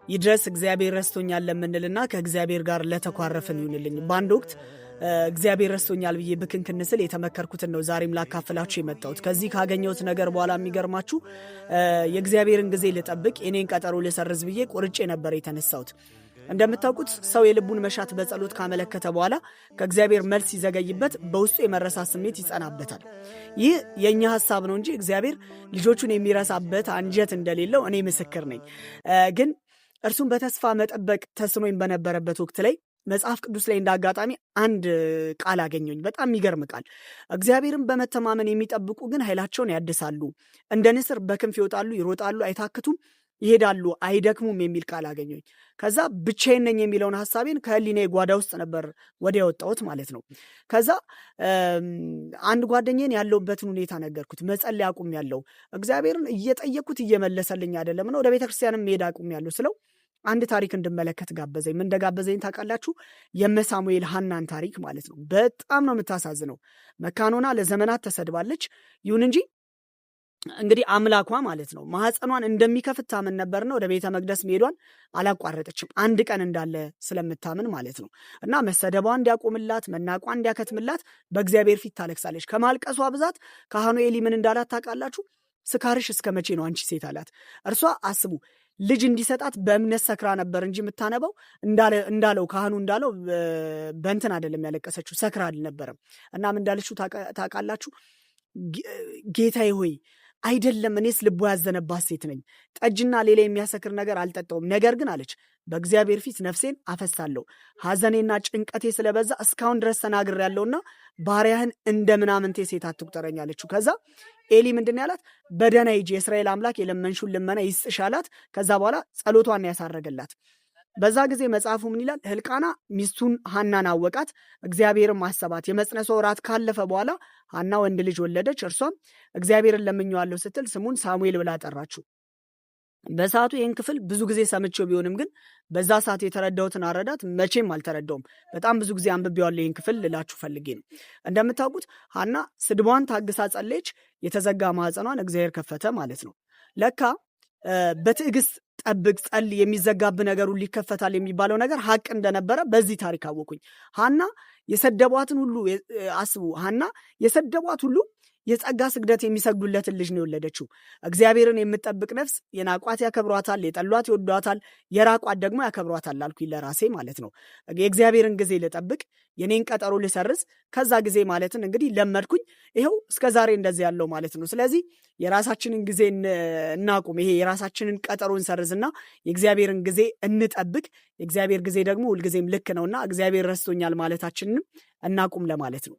ይድረስ እግዚአብሔር ረስቶኛል ለምንልና ከእግዚአብሔር ጋር ለተኳረፍን ይሁንልኝ። በአንድ ወቅት እግዚአብሔር ረስቶኛል ብዬ ብክንክን ስል የተመከርኩትን ነው ዛሬም ላካፍላችሁ የመጣሁት። ከዚህ ካገኘሁት ነገር በኋላ የሚገርማችሁ የእግዚአብሔርን ጊዜ ልጠብቅ የኔን ቀጠሮ ልሰርዝ ብዬ ቆርጬ ነበር የተነሳሁት። እንደምታውቁት ሰው የልቡን መሻት በጸሎት ካመለከተ በኋላ ከእግዚአብሔር መልስ ሲዘገይበት በውስጡ የመረሳት ስሜት ይጸናበታል። ይህ የኛ ሐሳብ ነው እንጂ እግዚአብሔር ልጆቹን የሚረሳበት አንጀት እንደሌለው እኔ ምስክር ነኝ። ግን እርሱን በተስፋ መጠበቅ ተስኖኝ በነበረበት ወቅት ላይ መጽሐፍ ቅዱስ ላይ እንዳጋጣሚ አንድ ቃል አገኘኝ። በጣም የሚገርም ቃል። እግዚአብሔርን በመተማመን የሚጠብቁ ግን ኃይላቸውን ያድሳሉ፣ እንደ ንስር በክንፍ ይወጣሉ፣ ይሮጣሉ፣ አይታክቱም፣ ይሄዳሉ፣ አይደክሙም የሚል ቃል አገኘኝ። ከዛ ብቻዬን ነኝ የሚለውን ሐሳቤን ከህሊናዬ ጓዳ ውስጥ ነበር ወዲያ ያወጣሁት ማለት ነው። ከዛ አንድ ጓደኛዬን ያለውበትን ሁኔታ ነገርኩት። መጸለይ አቁሜያለሁ፣ እግዚአብሔርን እየጠየቅኩት እየመለሰልኝ አይደለም እና ወደ ቤተክርስቲያንም መሄድ አቁሜያለሁ ስለው አንድ ታሪክ እንድመለከት ጋበዘኝ። ምን እንደጋበዘኝ ታውቃላችሁ? የመሳሙኤል ሐናን ታሪክ ማለት ነው። በጣም ነው የምታሳዝነው። መካኖና ለዘመናት ተሰድባለች። ይሁን እንጂ እንግዲህ አምላኳ ማለት ነው ማህፀኗን እንደሚከፍት ታምን ነበርና ወደ ቤተ መቅደስ መሄዷን አላቋረጠችም፣ አንድ ቀን እንዳለ ስለምታምን ማለት ነው። እና መሰደቧ እንዲያቆምላት፣ መናቋ እንዲያከትምላት በእግዚአብሔር ፊት ታለቅሳለች። ከማልቀሷ ብዛት ካህኑ ኤሊ ምን እንዳላት ታውቃላችሁ? ስካርሽ እስከ መቼ ነው አንቺ ሴት አላት። እርሷ አስቡ ልጅ እንዲሰጣት በእምነት ሰክራ ነበር እንጂ የምታነበው እንዳለው ካህኑ እንዳለው በእንትን አይደለም ያለቀሰችው፣ ሰክራ አልነበረም። እና ምን እንዳለችው ታውቃላችሁ? ጌታዬ ሆይ አይደለም እኔስ ልቦ ያዘነባት ሴት ነኝ፣ ጠጅና ሌላ የሚያሰክር ነገር አልጠጣውም። ነገር ግን አለች በእግዚአብሔር ፊት ነፍሴን አፈሳለሁ፣ ሐዘኔና ጭንቀቴ ስለበዛ እስካሁን ድረስ ተናግሬያለሁና ባሪያህን እንደ ምናምንቴ ሴት አትቁጠረኝ አለችው። ከዛ ኤሊ ምንድን ያላት? በደህና ሂጂ፣ የእስራኤል አምላክ የለመንሽውን ልመና ይስጥሽ አላት። ከዛ በኋላ ጸሎቷን ያሳረገላት። በዛ ጊዜ መጽሐፉ ምን ይላል? ሕልቃና ሚስቱን ሐናን አወቃት፣ እግዚአብሔርም አሰባት። የመጽነሷ ወራት ካለፈ በኋላ ሐና ወንድ ልጅ ወለደች። እርሷም እግዚአብሔርን ለምኜዋለሁ ስትል ስሙን ሳሙኤል ብላ ጠራችው። በሰዓቱ ይህን ክፍል ብዙ ጊዜ ሰምቼው ቢሆንም ግን በዛ ሰዓት የተረዳሁትን አረዳት መቼም አልተረዳውም። በጣም ብዙ ጊዜ አንብቤዋለሁ። ይህን ክፍል ልላችሁ ፈልጌ ነው። እንደምታውቁት ሐና ስድቧን ታግሳ ጸለየች፣ የተዘጋ ማህፀኗን እግዚአብሔር ከፈተ ማለት ነው። ለካ በትዕግስት ጠብቅ፣ ጸልይ፣ የሚዘጋብ ነገር ሁሉ ይከፈታል የሚባለው ነገር ሀቅ እንደነበረ በዚህ ታሪክ አወኩኝ። ሐና የሰደቧትን ሁሉ አስቡ። ሐና የሰደቧት ሁሉ የጸጋ ስግደት የሚሰግዱለትን ልጅ ነው የወለደችው። እግዚአብሔርን የምትጠብቅ ነፍስ የናቋት ያከብሯታል፣ የጠሏት ይወዷታል፣ የራቋት ደግሞ ያከብሯታል አልኩኝ ለራሴ ማለት ነው። የእግዚአብሔርን ጊዜ ልጠብቅ፣ የኔን ቀጠሮ ልሰርዝ፣ ከዛ ጊዜ ማለትን እንግዲህ ለመድኩኝ። ይኸው እስከ ዛሬ እንደዚህ ያለው ማለት ነው። ስለዚህ የራሳችንን ጊዜ እናቁም። ይሄ የራሳችንን ቀጠሮ እንሰርዝና የእግዚአብሔርን ጊዜ እንጠብቅ። የእግዚአብሔር ጊዜ ደግሞ ሁልጊዜም ልክ ነውና እግዚአብሔር ረስቶኛል ማለታችንንም እናቁም ለማለት ነው።